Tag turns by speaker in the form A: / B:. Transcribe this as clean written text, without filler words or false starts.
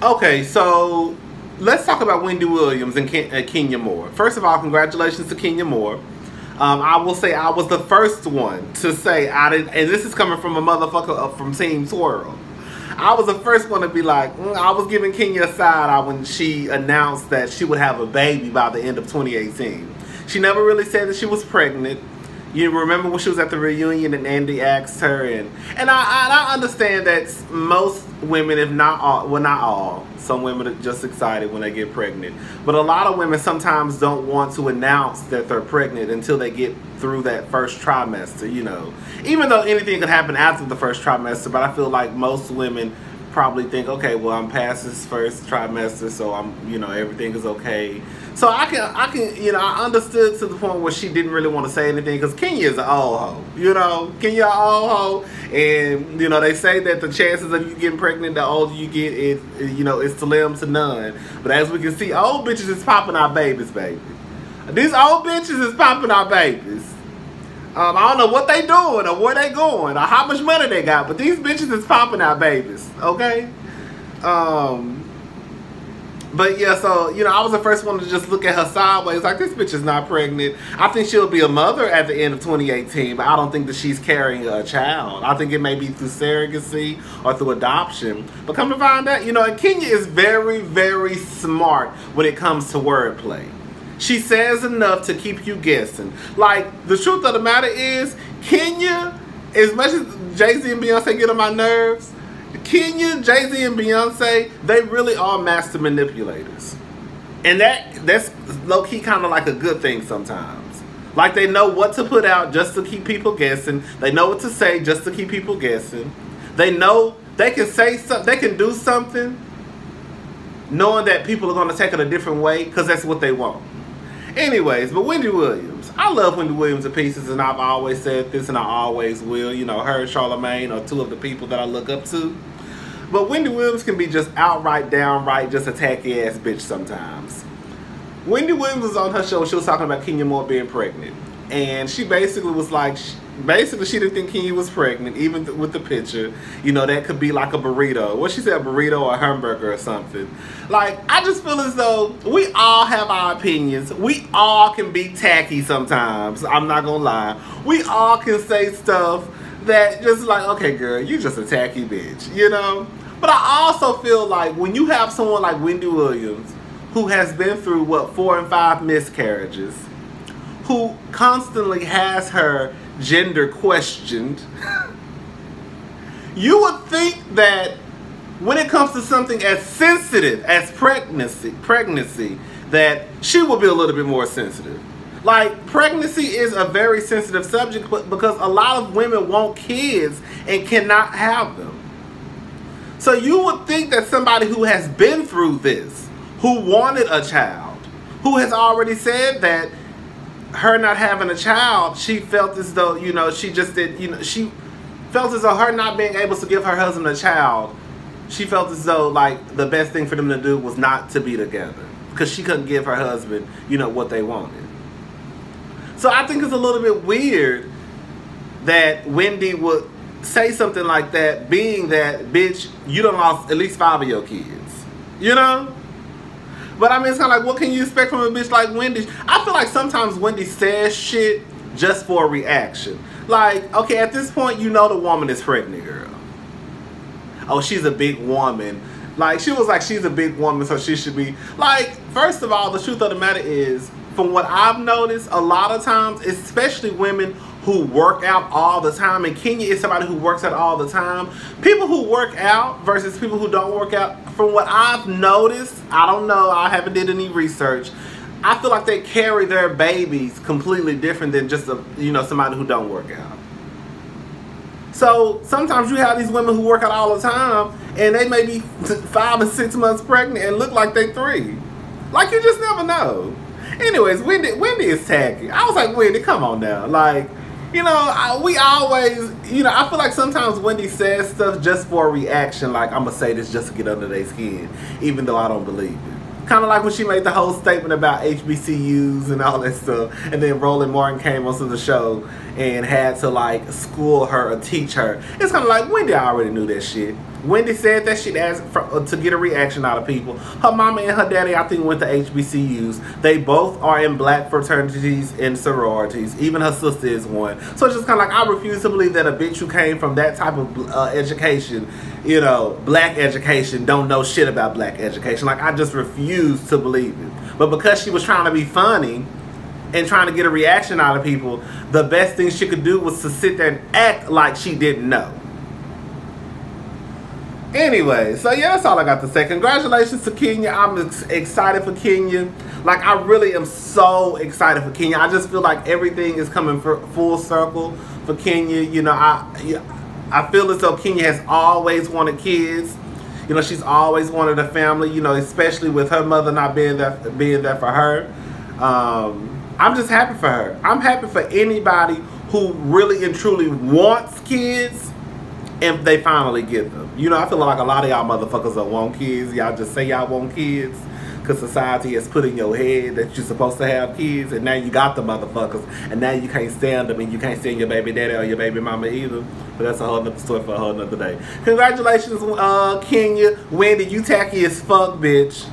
A: Okay, so let's talk about Wendy Williams and Kenya Moore. First of all, congratulations to Kenya Moore. I will say I was the first one to say I didn't, and this is coming from a motherfucker from Team Swirl. I was the first one to be like, I was giving Kenya a side eye when she announced that she would have a baby by the end of 2018. She never really said that she was pregnant. You remember when she was at the reunion and Andy asked her, and I understand that most women, if not all, well, not all, some women are just excited when they get pregnant. But a lot of women sometimes don't want to announce that they're pregnant until they get through that first trimester, you know. Even though anything could happen after the first trimester, but I feel like most women probably think, okay, well, I'm past this first trimester, so everything is okay. So I can, I understood to the point where she didn't really want to say anything because Kenya is an old hoe, Kenya an old hoe, and they say that the chances of you getting pregnant the older you get is, it's slim to none. But as we can see, old bitches is popping out babies, baby. These old bitches is popping out babies. I don't know what they doing or where they going or how much money they got, but these bitches is popping out babies, okay? But yeah, so, I was the first one to just look at her sideways like, this bitch is not pregnant. I think she'll be a mother at the end of 2018, but I don't think that she's carrying a child. I think it may be through surrogacy or through adoption. But come to find out, and Kenya is very, very smart when it comes to wordplay. She says enough to keep you guessing. Like, the truth of the matter is, Kenya, as much as Jay-Z and Beyonce get on my nerves, Kenya, Jay-Z, and Beyonce, they really are master manipulators. And that's low-key kind of like a good thing sometimes. Like, they know what to put out just to keep people guessing. They know what to say just to keep people guessing. They know they can say something, they can do something knowing that people are going to take it a different way because that's what they want. Anyways, but Wendy Williams. I love Wendy Williams to pieces, and I've always said this, and I always will. Her and Charlamagne are two of the people that I look up to. But Wendy Williams can be just outright, downright, just a tacky ass bitch sometimes. Wendy Williams was on her show. She was talking about Kenya Moore being pregnant. And she basically was like, she didn't think Kenya was pregnant, even with the picture. That could be like a burrito. What she said, a burrito or a hamburger or something. Like, I just feel as though we all have our opinions. We all can be tacky sometimes. I'm not gonna lie. We all can say stuff that just like, okay, girl, you just a tacky bitch, But I also feel like when you have someone like Wendy Williams, who has been through, 4 and 5 miscarriages, who constantly has her gender questioned, you would think that when it comes to something as sensitive as pregnancy, that she will be a little bit more sensitive. Like, pregnancy is a very sensitive subject because a lot of women want kids and cannot have them. So you would think that somebody who has been through this, who wanted a child, who has already said that her not having a child, she felt as though, she just did, she felt as though her not being able to give her husband a child, she felt as though, like, the best thing for them to do was not to be together. Because she couldn't give her husband, what they wanted. So I think it's a little bit weird that Wendy would say something like that, being that, bitch, you done lost at least 5 of your kids. But I mean, it's kind of like, what can you expect from a bitch like Wendy? I feel like sometimes Wendy says shit just for a reaction. Like, okay, at this point, the woman is pregnant, girl. Oh, she's a big woman. Like, she was like, she's a big woman, so she should be. Like, first of all, the truth of the matter is, from what I've noticed, a lot of times, especially women who work out all the time, and Kenya is somebody who works out all the time. People who work out versus people who don't work out, from what I've noticed, I don't know, I haven't did any research, I feel like they carry their babies completely different than just somebody who don't work out. So sometimes you have these women who work out all the time, and they may be 5 and 6 months pregnant and look like they 3. Like, you just never know. Anyways, Wendy is tacky. I was like, Wendy, come on now. Like, we always, I feel like sometimes Wendy says stuff just for a reaction. Like, I'm going to say this just to get under their skin, even though I don't believe it. Kind of like when she made the whole statement about HBCUs and all that stuff, and then Roland Martin came onto the show and had to like school her or teach her. It's kind of like Wendy already knew that shit. Wendy said that shit to get a reaction out of people. Her mama and her daddy, I think, went to HBCUs. They both are in black fraternities and sororities. Even her sister is one. So it's just kind of like, I refuse to believe that a bitch who came from that type of education, you know, black education, don't know shit about black education. Like, I just refuse to believe it. But because she was trying to be funny and trying to get a reaction out of people, the best thing she could do was to sit there and act like she didn't know. Anyway, so yeah, that's all I got to say. Congratulations to Kenya. I'm excited for Kenya. Like, I really am so excited for Kenya. I just feel like everything is coming full circle for Kenya. You know, I feel as though Kenya has always wanted kids. You know, she's always wanted a family, you know, especially with her mother not being there for her. I'm just happy for her. I'm happy for anybody who really and truly wants kids if they finally get them. You know, I feel like a lot of y'all motherfuckers don't want kids. Y'all just say y'all want kids because society has put in your head that you're supposed to have kids, and now you got the motherfuckers, and now you can't stand them, and you can't stand your baby daddy or your baby mama either. But that's a whole nother story for a whole nother day. Congratulations, Kenya. Wendy, you tacky as fuck, bitch.